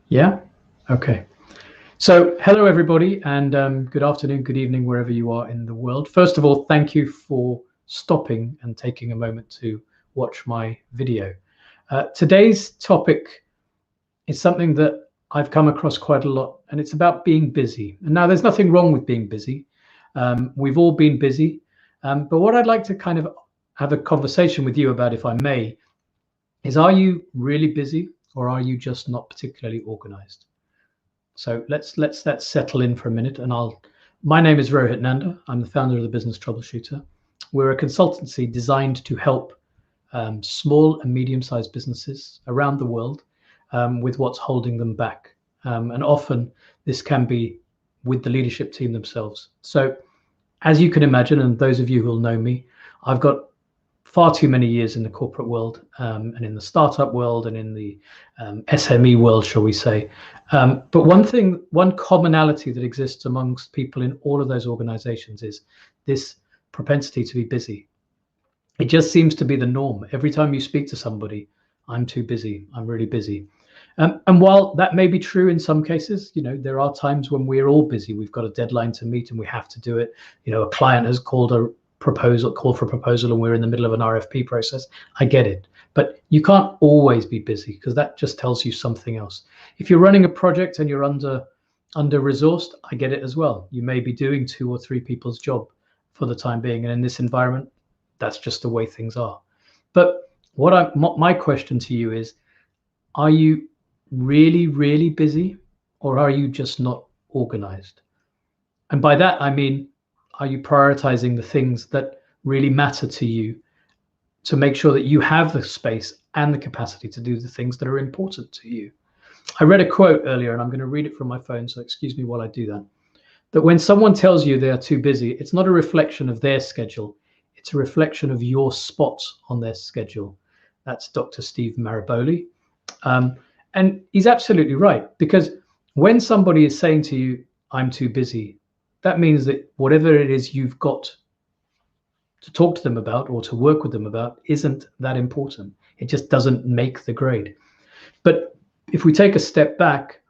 Yeah. Okay. So hello, everybody, and good afternoon, good evening, wherever you are in the world. First of all, thank you for stopping and taking a moment to watch my video. Today's topic is something that I've come across quite a lot, and it's about being busy. And now there's nothing wrong with being busy. We've all been busy. But what I'd like to kind of have a conversation with you about, if I may, is are you really busy or are you just not particularly organized? So let's that settle in for a minute. And my name is Rohit Nanda. I'm the founder of the Business Troubleshooter. We're a consultancy designed to help small and medium-sized businesses around the world with what's holding them back. And often this can be with the leadership team themselves. So as you can imagine, and those of you who will know me, I've got far too many years in the corporate world and in the startup world and in the SME world, shall we say. But one commonality that exists amongst people in all of those organizations is this propensity to be busy. It just seems to be the norm. Every time you speak to somebody, I'm too busy, I'm really busy. And while that may be true in some cases, there are times when we're all busy. We've got a deadline to meet and we have to do it. A client has called for a proposal, and we're in the middle of an RFP process. I get it, but you can't always be busy because that just tells you something else. If you're running a project and you're under resourced, I get it as well. You may be doing 2 or 3 people's job for the time being, and in this environment, that's just the way things are. But my question to you is, are you really, really busy, or are you just not organized? And by that, I mean, are you prioritizing the things that really matter to you to make sure that you have the space and the capacity to do the things that are important to you? I read a quote earlier, and I'm going to read it from my phone, so excuse me while I do that. That when someone tells you they are too busy, it's not a reflection of their schedule. It's a reflection of your spot on their schedule. That's Dr. Steve Maraboli. And he's absolutely right, because when somebody is saying to you, I'm too busy, that means that whatever it is you've got to talk to them about or to work with them about isn't that important. It just doesn't make the grade. But if we take a step back,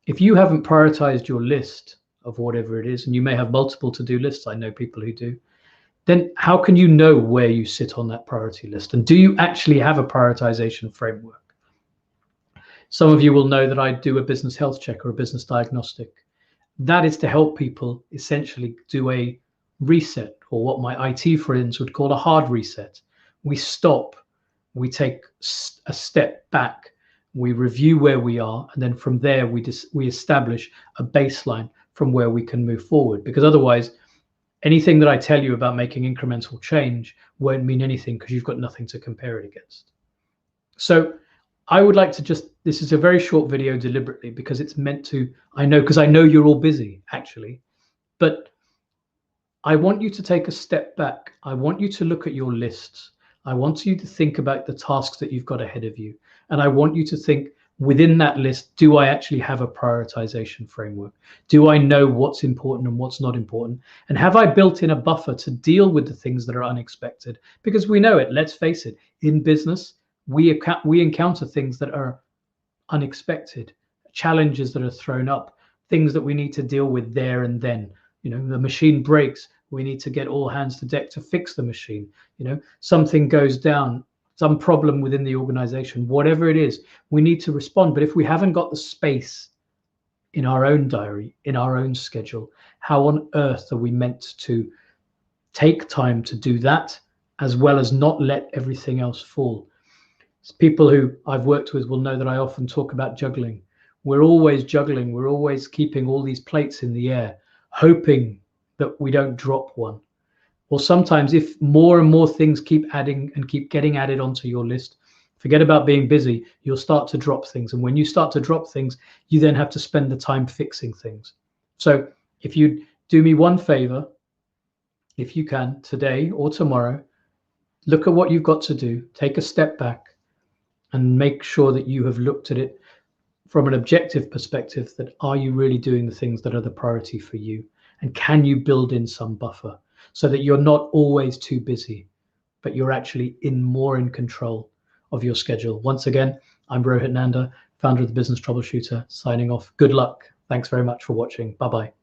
if you haven't prioritized your list of whatever it is, and you may have multiple to-do lists, I know people who do, then how can you know where you sit on that priority list? And do you actually have a prioritization framework? Some of you will know that I do a business health check or a business diagnostic. That is to help people essentially do a reset, or what my IT friends would call a hard reset. We stop, we take a step back, we review where we are, and then from there we establish a baseline from where we can move forward. Because otherwise, anything that I tell you about making incremental change won't mean anything because you've got nothing to compare it against. So I would like to this is a very short video deliberately because it's meant to, because I know you're all busy actually, but I want you to take a step back. I want you to look at your lists. I want you to think about the tasks that you've got ahead of you. And I want you to think within that list, do I actually have a prioritization framework? Do I know what's important and what's not important? And have I built in a buffer to deal with the things that are unexpected? Because we know it, let's face it, in business, we encounter things that are unexpected, challenges that are thrown up, things that we need to deal with there and then. The machine breaks, we need to get all hands to deck to fix the machine. Something goes down, some problem within the organization, whatever it is, we need to respond. But if we haven't got the space in our own diary, in our own schedule, how on earth are we meant to take time to do that, as well as not let everything else fall? People who I've worked with will know that I often talk about juggling. We're always juggling. We're always keeping all these plates in the air, hoping that we don't drop one. Well, sometimes if more and more things keep adding and keep getting added onto your list, forget about being busy, you'll start to drop things. And when you start to drop things, you then have to spend the time fixing things. So if you do me one favor, if you can, today or tomorrow, look at what you've got to do, take a step back, and make sure that you have looked at it from an objective perspective, that are you really doing the things that are the priority for you? And can you build in some buffer so that you're not always too busy, but you're actually more in control of your schedule? Once again, I'm Rohit Nanda, founder of the Business Troubleshooter, signing off. Good luck. Thanks very much for watching. Bye-bye.